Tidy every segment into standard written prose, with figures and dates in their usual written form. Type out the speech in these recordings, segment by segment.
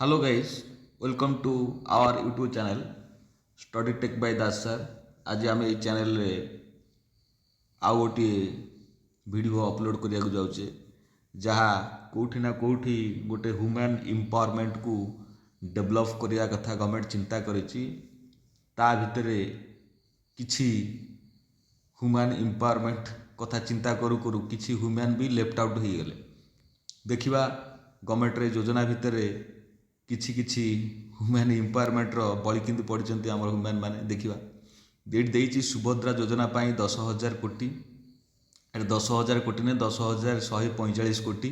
Hello guys, welcome to our YouTube channel Study Tech by Das sir। आज आम ये channel रे आउ गोटे वीडियो अपलोड करिया जाऊे जहाँ कौटी ना कौटी गोटे ह्यूमन एम्पावरमेंट को डेवलप करिया कथा गवर्नमेंट चिंता करिछि। ता भितरे किछि ह्यूमन एम्पावरमेंट कथा चिंता करू करू किछि ह्यूमन भी लेफ्ट आउट हो गले। देखिबा गवर्नमेंट रे योजना भितरे किछि किछि ह्यूमन एम्पावरमेंट रो बळी किंतु पड़िचंती हमर ह्यूमन माने। देखिबा डेट देइछि सुभद्रा योजना पाई 10,000 कोटी, 10,000 कोटी ने 10,145 कोटी।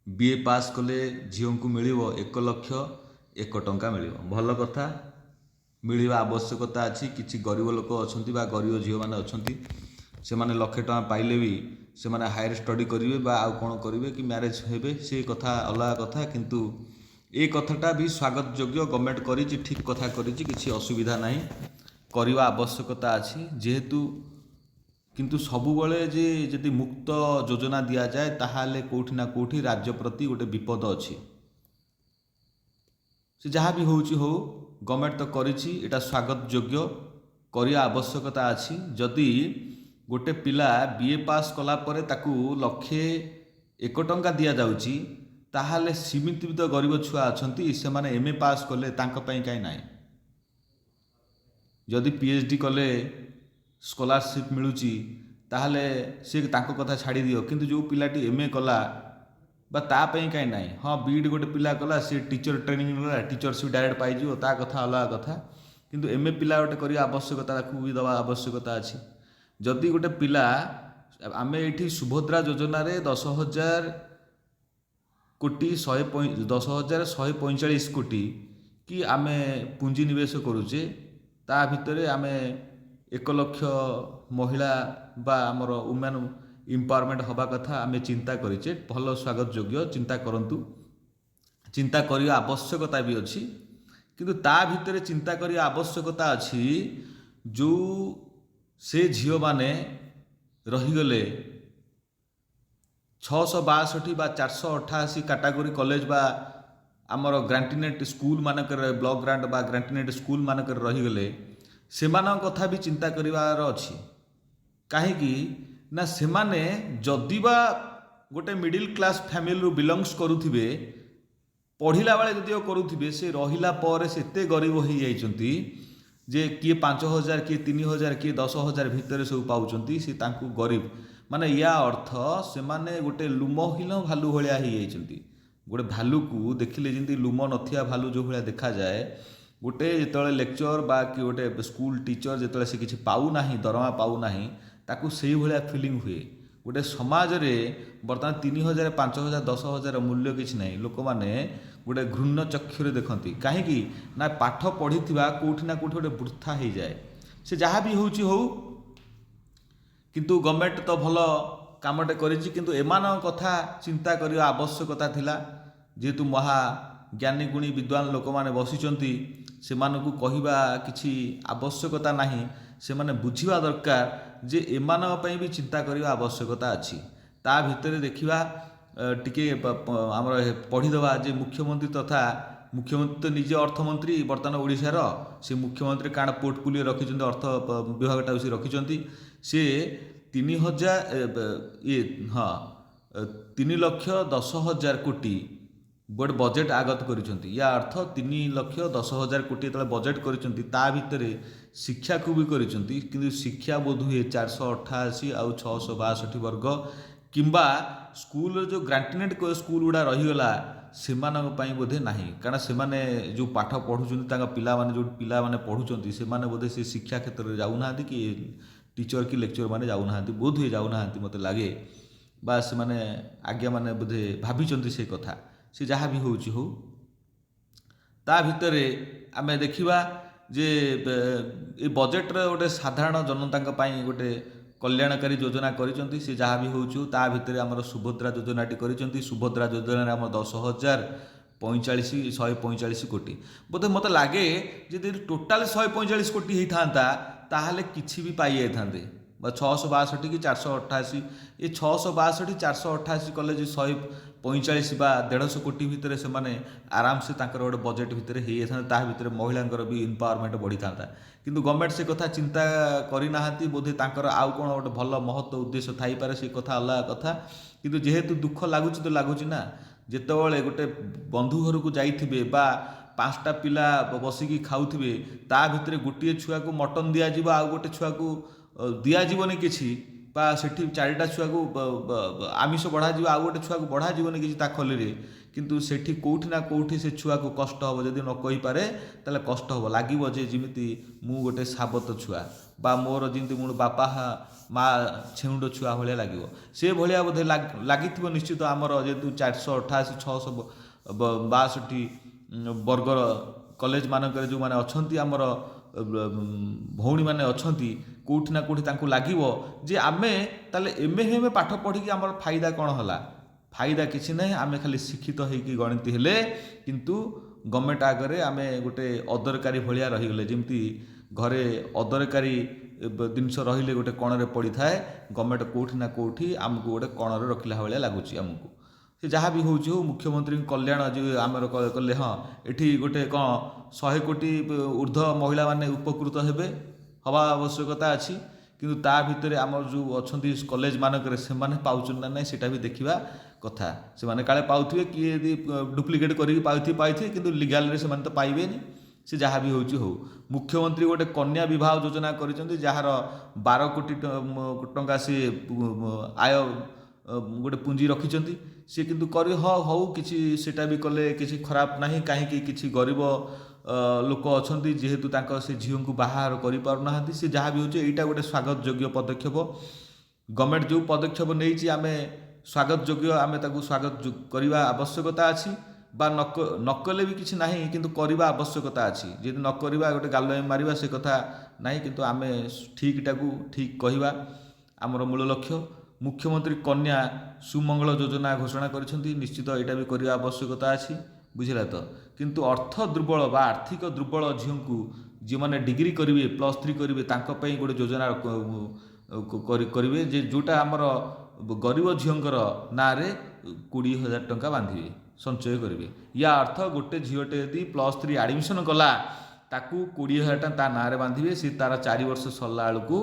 बीए पास कले झीओं को मिलिबो 1,01,00,000 टंका मिलिबो। भल कथा, मिलिबा आवश्यकता अछि। किछि गरीब लोक अछंती बा गरीब झीओ माने अछंती, से माने लक्षे टंका पाइले भी से माने हायर स्टडी करिवे बा आउ कोन करिवे कि मैरिज हेबे, से कथा अलग कथा। किंतु ए कथाटा भी स्वागत योग्य। गवर्नमेंट करिछि, ठीक कथा करिछि, किछि असुविधा नाही, करिवा आवश्यकता अछि जेहेतु। किंतु सबुबले जे जदि मुक्त योजना दिया जाए ताहाले कोठी ना कोठी राज्य प्रति गोटे विपद अछि। से जहाँ भी होउछि हो, गवर्नमेंट तो करिछि, एटा स्वागत योग्य, करिया आवश्यकता अछि। जदि गोटे पिला बीए पास कला परे ताकू 1,01,00,000 टंका दिया जाउछि, ताहाले सीमित भी तो गरीब छुआ अछंती, से माने एमए पास कले तांका पई काई नाही। जदि पीएचडी कले स्कॉलरशिप मिलुची ताहले से तांको कथा छाड़ी दियो। किंतु जो पिलाटी एमए कला बा ता पई काई नाही। हाँ, बीड गोटे पिला कला, से टीचर ट्रेनिंग नेला, टीचरशिप डायरेक्ट पाई जिवो, ता कथा अलग कथा। किंतु एमए पिला गोटे करिया आवश्यकता, ताकू भी दवा आवश्यकता अछि। जदि गोटे पिला आमे एठी सुभद्रा योजना रे 10,000 कोटी 10,145 कोटी कि आमे पुंजी निवेश करुचे, ता भितरे आमे 1,00,000 महिला बा आमर वुमेन एम्पावरमेंट हवा कथा आमे चिंता करिचे। भल स्वागत योग्य, चिंता करंतु, चिंता करिया आवश्यकता भी अछि। किंतु ता भितरे चिंता करिया आवश्यकता अछि जो से झीओ माने रहीगले 662 बा 488 कैटेगरी कॉलेज बा आमर ग्रांटीनेट स्कूल मानक ब्लॉक ग्रांट बा ग्रांटीनेट स्कूल मानक रहीगले, सेमान कथा भी चिंता करिवार अछि। काहेकि ना सेमाने जदि बा गोटे मिडिल क्लास फैमिली रू बिलोंग्स करुथिबे, पढ़िला बेले जदिओ करुथिबे, से रहिला पर से एते गरीब हो जाइचंती जे किए 5,000 किए 3,000 किए 10,000 भितर सब पाउचंती। से तांकू गरीब माने या अर्थ से माने गोटे लुमहीन भालू भलिया हो जाइचंती। गोटे भालू को देखिले जिंती लुम नथिया भालू जो भलिया देखा जाए, गोटे जेतले लेक्चर बा कि गोटे स्कूल टीचर जेतले से किछि पाउ नाही, दरमा पाउ नाही, ताकू सेही भलिया फीलिंग हुए। गोटे समाज रे वर्तमान 3,000 5,000 10,000 मूल्य किछि नाही। लोक माने गोटे घृण्य चक्षुरे देखंती, काहेकि ना पाठ पढ़िथिबा कोठी ना कोठी गोटे वृथा हो जाए। से जहाँ भी होउछि हो, किंतु गवर्नमेंट तो भल कामटे करिछि। किंतु एमान कथा चिंता करिया आवश्यकता थिला, जेहेतु महा ज्ञानी गुणी विद्वान लोक माने बसिचंती, सेमानकु कहिबा किछि आवश्यकता नाही। से माने बुझिबा दरकार जे एमान पई भी चिंता करिया आवश्यकता अछि। ता भितरे देखिबा टिके हमर पढ़िदवा जे मुख्यमंत्री तथा मुख्यमंत्री तो निजे अर्थमंत्री वर्तमान ओडिशार, से मुख्यमंत्री काण पोर्टफोलियो रखिचंती, अर्थ विभागटा से रखिचंती। से 3,10,000 कोटी गोटे बजेट आगत करिसंती। या अर्थ 3,10,000 कोटी तले बजेट करिसंती, ता भितरे शिक्षा को भी करिसंती। किंतु शिक्षा बोध हुए 488 आउ 662 वर्ग किंबा स्कूल जो ग्रांटीनेट स्कूल गुड़ा रहीगला सेमानक पई बोधे नाही। कारण से माने जो पाठ पढ़ुचंती, तांका पिला माने जो पिला माने पढ़ुचंती, से माने बोधे से शिक्षा क्षेत्र में जाउ नाहांती कि टीचर कि लेक्चर माने जाउ नाहांती, बोध हुए जाउ नाहांती मते लागे। बा से माने आज्ञा माने बोधे भाबिचंती से कथा। से जहाँ भी होउछि हो, ता भितरे आमे देखिबा जे ए बजेट रे गोटे साधारण जनता पई गोटे कल्याणकारी योजना करिसंती। से जहाँ भी होउछु ता भितरे हमर सुभद्रा योजनाटी करिसंती। सुभद्रा योजना रे हमर 10,145 कोटी बोधे मते लागे जे टोटाल 145 कोटी हेई थांता ताहाले किछि भी पाई जाय थांते। বা 662 କି 488 ଏ 662 488 କଲେଜ 145 ବା 150 କୋଟି ଭିତରେ ସେମାନେ ଆରାମସେ ତାଙ୍କର ଗୋଟେ ବଜେଟ୍ ଭିତରେ ହେଇଯାଇଥାନ୍ତା, ତାହା ଭିତରେ ମହିଳାଙ୍କର ବି ଏମ୍ପାୱାରମେଣ୍ଟ ବଢ଼ିଥାନ୍ତା। କିନ୍ତୁ ଗଭର୍ଣ୍ଣମେଣ୍ଟ ସେ କଥା ଚିନ୍ତା କରିନାହାନ୍ତି, ବୋଧେ ତାଙ୍କର ଆଉ କ'ଣ ଗୋଟେ ଭଲ ମହତ୍ତ୍ୱ ଉଦ୍ଦେଶ୍ୟ ଥାଇପାରେ, ସେ କଥା ଅଲଗା କଥା। କିନ୍ତୁ ଯେହେତୁ ଦୁଃଖ ଲାଗୁଛି ତ ଲାଗୁଛି ନା, ଯେତେବେଳେ ଗୋଟେ ବନ୍ଧୁ ଘରକୁ ଯାଇଥିବେ ବା 5ଟା ପିଲା ବସିକି ଖାଉଥିବେ, ତା ଭିତରେ ଗୋଟିଏ ଛୁଆକୁ ମଟନ୍ ଦିଆଯିବ, ଆଉ ଗୋଟେ ଛୁଆକୁ ଦିଆଯିବନି କିଛି, ବା ସେଠି 4ଟା ଛୁଆକୁ ଆମିଷ ବଢ଼ାଯିବ, ଆଉ ଗୋଟେ ଛୁଆକୁ ବଢ଼ାଯିବନି କିଛି ତା ଖଲିରେ, କିନ୍ତୁ ସେଠି କେଉଁଠି ନା କେଉଁଠି ସେ ଛୁଆକୁ କଷ୍ଟ ହେବ। ଯଦି ନ କହିପାରେ ତାହେଲେ କଷ୍ଟ ହେବ, ଲାଗିବ ଯେ ଯେମିତି ମୁଁ ଗୋଟେ ସାବତ ଛୁଆ, ବା ମୋର ଯେମିତି ମୋ ବାପା ମା ଛେଉଣ୍ଡ ଛୁଆ ଭଳିଆ ଲାଗିବ। ସେ ଭଳିଆ ବୋଧେ ଲାଗିଥିବ ନିଶ୍ଚିତ। ଆମର ଯେହେତୁ 488 662 ବର୍ଗର କଲେଜ ମାନଙ୍କରେ ଯେଉଁମାନେ ଅଛନ୍ତି, ଆମର ଭଉଣୀମାନେ ଅଛନ୍ତି, କେଉଁଠି ନା କେଉଁଠି ତାଙ୍କୁ ଲାଗିବ ଯେ ଆମେ ତାହେଲେ ଏମେ ପାଠ ପଢ଼ିକି ଆମର ଫାଇଦା କ'ଣ ହେଲା? ଫାଇଦା କିଛି ନାହିଁ, ଆମେ ଖାଲି ଶିକ୍ଷିତ ହେଇକି ଗଣିତ ହେଲେ, କିନ୍ତୁ ଗଭର୍ଣ୍ଣମେଣ୍ଟ ଆଗରେ ଆମେ ଗୋଟେ ଅଦରକାରୀ ଭଳିଆ ରହିଗଲେ। ଯେମିତି ଘରେ ଅଦରକାରୀ ଜିନିଷ ରହିଲେ ଗୋଟେ କଣରେ ପଡ଼ିଥାଏ, ଗଭର୍ଣ୍ଣମେଣ୍ଟ କେଉଁଠି ନା କେଉଁଠି ଆମକୁ ଗୋଟେ କଣରେ ରଖିଲା ଭଳିଆ ଲାଗୁଛି ଆମକୁ। ସେ ଯାହା ବି ହେଉଛି ହଉ, ମୁଖ୍ୟମନ୍ତ୍ରୀଙ୍କ କଲ୍ୟାଣ ଯେଉଁ ଆମର କଲେ, ହଁ ଏଠି ଗୋଟେ କ'ଣ 100 କୋଟି ଉର୍ଦ୍ଧ୍ୱ ମହିଳାମାନେ ଉପକୃତ ହେବା ଆବଶ୍ୟକତା ଅଛି। କିନ୍ତୁ ତା ଭିତରେ ଆମର ଯେଉଁ ଅଛନ୍ତି କଲେଜ ମାନଙ୍କରେ, ସେମାନେ ପାଉଛନ୍ତି ନା ନାହିଁ ସେଇଟା ବି ଦେଖିବା କଥା। ସେମାନେ କାଳେ ପାଉଥିବେ, କିଏ ଯଦି ଡୁପ୍ଲିକେଟ୍ କରିକି ପାଇଥିବେ, କିନ୍ତୁ ଲିଗାଲରେ ସେମାନେ ତ ପାଇବେନି। ସେ ଯାହା ବି ହେଉଛି ହଉ, ମୁଖ୍ୟମନ୍ତ୍ରୀ ଗୋଟେ କନ୍ୟା ବିବାହ ଯୋଜନା କରିଛନ୍ତି, ଯାହାର 12 କୋଟି ଟଙ୍କା ସେ ଆୟ ଗୋଟେ ପୁଞ୍ଜି ରଖିଛନ୍ତି। ସେ କିନ୍ତୁ ହଉ କିଛି ସେଇଟା ବି କଲେ କିଛି ଖରାପ ନାହିଁ। କାହିଁକି? କିଛି ଗରିବ ଲୋକ ଅଛନ୍ତି, ଯେହେତୁ ତାଙ୍କ ସେ ଝିଅଙ୍କୁ ବାହାର କରିପାରୁନାହାନ୍ତି। ସେ ଯାହା ବି ହେଉଛି ଏଇଟା ଗୋଟେ ସ୍ୱାଗତ ଯୋଗ୍ୟ ପଦକ୍ଷେପ। ଗଭର୍ଣ୍ଣମେଣ୍ଟ ଯେଉଁ ପଦକ୍ଷେପ ନେଇଛି ଆମେ ସ୍ୱାଗତ ଯୋଗ୍ୟ, ଆମେ ତାକୁ ସ୍ୱାଗତ କରିବା ଆବଶ୍ୟକତା ଅଛି। ବା ନକଲେ ବି କିଛି ନାହିଁ, କିନ୍ତୁ କରିବା ଆବଶ୍ୟକତା ଅଛି। ଯଦି ନ କରିବା ଗୋଟେ ଗାଲ ମାରିବା, ସେ କଥା ନାହିଁ। କିନ୍ତୁ ଆମେ ଠିକ୍ଟାକୁ ଠିକ୍ କହିବା ଆମର ମୂଳ ଲକ୍ଷ୍ୟ। ମୁଖ୍ୟମନ୍ତ୍ରୀ କନ୍ୟା ସୁମଙ୍ଗଳ ଯୋଜନା ଘୋଷଣା କରିଛନ୍ତି, ନିଶ୍ଚିତ ଏଇଟା ବି କରିବା ଆବଶ୍ୟକତା ଅଛି, ବୁଝିଲା ତ। କିନ୍ତୁ ଅର୍ଥ ଦୁର୍ବଳ ବା ଆର୍ଥିକ ଦୁର୍ବଳ ଝିଅଙ୍କୁ, ଯେଉଁମାନେ ଡିଗ୍ରୀ କରିବେ, +3 କରିବେ, ତାଙ୍କ ପାଇଁ ଗୋଟେ ଯୋଜନା କରିବେ, ଯେ ଯେଉଁଟା ଆମର ଗରିବ ଝିଅଙ୍କର ନାଁରେ 20,000 ଟଙ୍କା ବାନ୍ଧିବେ, ସଞ୍ଚୟ କରିବେ। ୟା ଅର୍ଥ ଗୋଟେ ଝିଅଟେ ଯଦି +3 ଆଡ଼ମିସନ୍ କଲା, ତାକୁ 20,000 ଟଙ୍କା ତା ନାଁରେ ବାନ୍ଧିବେ। ସେ ତାର 4 ବର୍ଷ ସରିଲା ବେଳକୁ,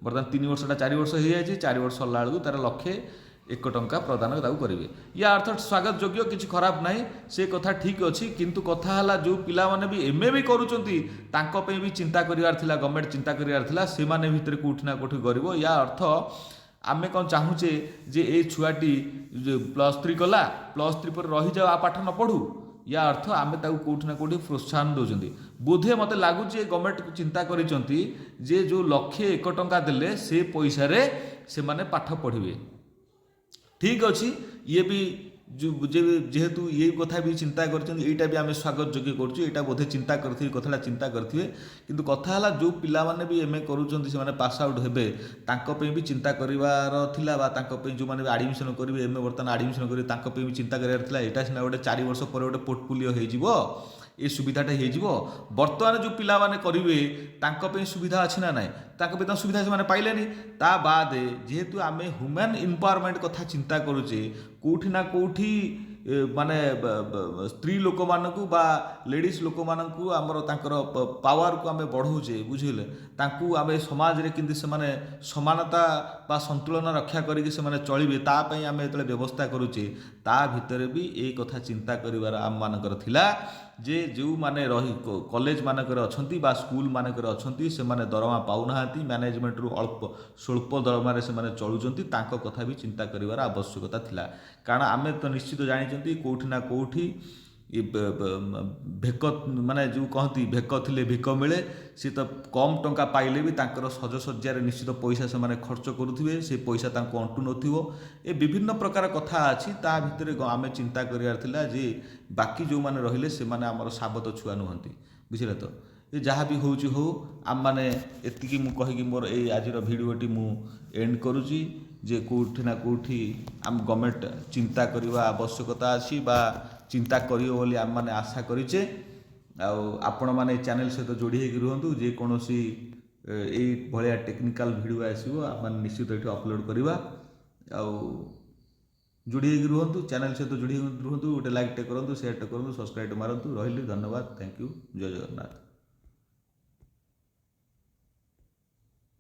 ବର୍ତ୍ତମାନ 3 ବର୍ଷଟା 4 ବର୍ଷ ହେଇଯାଇଛି, 4 ବର୍ଷ ସରିଲା ବେଳକୁ ତାର 1,01 ଟଙ୍କା ପ୍ରଦାନ ତାକୁ କରିବେ। ୟା ଅର୍ଥ ସ୍ୱାଗତ ଯୋଗ୍ୟ, କିଛି ଖରାପ ନାହିଁ, ସେ କଥା ଠିକ୍ ଅଛି। କିନ୍ତୁ କଥା ହେଲା, ଯେଉଁ ପିଲାମାନେ ବି MA ବି କରୁଛନ୍ତି, ତାଙ୍କ ପାଇଁ ବି ଚିନ୍ତା କରିବାର ଥିଲା, ଗଭର୍ଣ୍ଣମେଣ୍ଟ ଚିନ୍ତା କରିବାର ଥିଲା। ସେମାନେ ଭିତରେ କେଉଁଠି ନା କେଉଁଠି ଗରିବ। ୟା ଅର୍ଥ ଆମେ କ'ଣ ଚାହୁଁଛେ ଯେ ଏ ଛୁଆଟି +3 କଲା, +3 ପରେ ରହିଯାଉ, ଆଉ ପାଠ ନ ପଢ଼ୁ? ୟା ଅର୍ଥ ଆମେ ତାକୁ କେଉଁଠି ନା କେଉଁଠି ପ୍ରୋତ୍ସାହନ ଦେଉଛନ୍ତି। ବୋଧେ ମୋତେ ଲାଗୁଛି ଗଭର୍ଣ୍ଣମେଣ୍ଟ ଚିନ୍ତା କରିଛନ୍ତି ଯେ ଯେଉଁ 1,01 ଟଙ୍କା ଦେଲେ, ସେ ପଇସାରେ ସେମାନେ ପାଠ ପଢ଼ିବେ। ଠିକ୍ ଅଛି, ଇଏ ବି ଯେହେତୁ ଇଏ କଥା ବି ଚିନ୍ତା କରିଛନ୍ତି, ଏଇଟା ବି ଆମେ ସ୍ୱାଗତ ଯୋଗ୍ୟ କରୁଛୁ। ଏଇଟା ବୋଧେ ଚିନ୍ତା କରିଥିବେ, କଥାଟା ଚିନ୍ତା କରିଥିବେ। କିନ୍ତୁ କଥା ହେଲା, ଯେଉଁ ପିଲାମାନେ ବି MA କରୁଛନ୍ତି, ସେମାନେ ପାସ୍ ଆଉଟ୍ ହେବେ, ତାଙ୍କ ପାଇଁ ବି ଚିନ୍ତା କରିବାର ଥିଲା। ବା ତାଙ୍କ ପାଇଁ ଯେଉଁମାନେ ବି ଆଡ଼ମିସନ୍ କରିବେ, MA ବର୍ତ୍ତମାନ ଆଡ଼ମିସନ୍ କରିବେ, ତାଙ୍କ ପାଇଁ ବି ଚିନ୍ତା କରିବାର ଥିଲା। ଏଇଟା ସିନା ଗୋଟେ 4 ବର୍ଷ ପରେ ଗୋଟେ ପୋର୍ଟଫୋଲିଓ ହେଇଯିବ, ଏ ସୁବିଧାଟା ହେଇଯିବ। ବର୍ତ୍ତମାନ ଯେଉଁ ପିଲାମାନେ କରିବେ, ତାଙ୍କ ପାଇଁ ସୁବିଧା ଅଛି ନା ନାହିଁ? ତାଙ୍କ ପାଇଁ ତ ସୁବିଧା ସେମାନେ ପାଇଲେନି। ତା ବାଦେ ଯେହେତୁ ଆମେ ହ୍ୟୁମାନ୍ ଏମ୍ପାୱାରମେଣ୍ଟ କଥା ଚିନ୍ତା କରୁଛେ, କେଉଁଠି ନା କେଉଁଠି ମାନେ ସ୍ତ୍ରୀ ଲୋକମାନଙ୍କୁ ବା ଲେଡ଼ିଜ୍ ଲୋକମାନଙ୍କୁ ଆମର ତାଙ୍କର ପାୱାରକୁ ଆମେ ବଢ଼ାଉଛେ, ବୁଝିଲେ। ତାଙ୍କୁ ଆମେ ସମାଜରେ କେମିତି ସେମାନେ ସମାନତା ବା ସନ୍ତୁଳନ ରକ୍ଷା କରିକି ସେମାନେ ଚଳିବେ, ତା ପାଇଁ ଆମେ ଯେତେବେଳେ ବ୍ୟବସ୍ଥା କରୁଛେ, ତା ଭିତରେ ବି ଏଇ କଥା ଚିନ୍ତା କରିବାର ଆମମାନଙ୍କର ଥିଲା ଯେ ଯେଉଁମାନେ କଲେଜ ମାନଙ୍କରେ ଅଛନ୍ତି ବା ସ୍କୁଲ ମାନଙ୍କରେ ଅଛନ୍ତି, ସେମାନେ ଦରମା ପାଉନାହାନ୍ତି, ମ୍ୟାନେଜମେଣ୍ଟରୁ ସ୍ୱଳ୍ପ ଦରମାରେ ସେମାନେ ଚଳୁଛନ୍ତି, ତାଙ୍କ କଥା ବି ଚିନ୍ତା କରିବାର ଆବଶ୍ୟକତା ଥିଲା। କାରଣ ଆମେ ତ ନିଶ୍ଚିତ ଜାଣିଛନ୍ତି, କେଉଁଠି ନା କେଉଁଠି ଭେକ, ମାନେ ଯେଉଁ କହନ୍ତି ଭେକ ଥିଲେ ଭିକ ମିଳେ, ସେ ତ କମ୍ ଟଙ୍କା ପାଇଲେ ବି ତାଙ୍କର ସଜସଜ୍ଜାରେ ନିଶ୍ଚିତ ପଇସା ସେମାନେ ଖର୍ଚ୍ଚ କରୁଥିବେ, ସେ ପଇସା ତାଙ୍କୁ ଅଣ୍ଟୁ ନଥିବ। ଏ ବିଭିନ୍ନ ପ୍ରକାର କଥା ଅଛି। ତା ଭିତରେ ଆମେ ଚିନ୍ତା କରିବାର ଥିଲା ଯେ ବାକି ଯେଉଁମାନେ ରହିଲେ, ସେମାନେ ଆମର ସାବତ ଛୁଆ ନୁହନ୍ତି, ବୁଝିଲେ ତ। ଏ ଯାହା ବି ହେଉଛି ହଉ, ଆମମାନେ ଏତିକି ମୁଁ କହିକି ମୋର ଏଇ ଆଜିର ଭିଡ଼ିଓଟି ମୁଁ ଏଣ୍ଡ କରୁଛି। ଯେ କେଉଁଠି ନା କେଉଁଠି ଆମ ଗଭର୍ଣ୍ଣମେଣ୍ଟ ଚିନ୍ତା କରିବା ଆବଶ୍ୟକତା ଅଛି, ବା ଚିନ୍ତା କରିବ ବୋଲି ଆମମାନେ ଆଶା କରିଛେ। ଆଉ ଆପଣମାନେ ଏ ଚ୍ୟାନେଲ୍ ସହିତ ଯୋଡ଼ି ହେଇକି ରୁହନ୍ତୁ। ଯେକୌଣସି ଏଇ ଭଳିଆ ଟେକ୍ନିକାଲ ଭିଡ଼ିଓ ଆସିବ ଆମେ ନିଶ୍ଚିତ ଏଠି ଅପଲୋଡ଼ କରିବା। ଆଉ ଯୋଡ଼ି ହେଇକି ରୁହନ୍ତୁ, ଚ୍ୟାନେଲ ସହିତ ଯୋଡ଼ି ହେଇକି ରୁହନ୍ତୁ, ଗୋଟେ ଲାଇକ୍ଟେ କରନ୍ତୁ, ସେୟାରଟେ କରନ୍ତୁ, ସବସ୍କ୍ରାଇବ୍ ମାରନ୍ତୁ। ରହିଲି, ଧନ୍ୟବାଦ, ଥ୍ୟାଙ୍କ ୟୁ, ଜୟ ଜଗନ୍ନାଥ।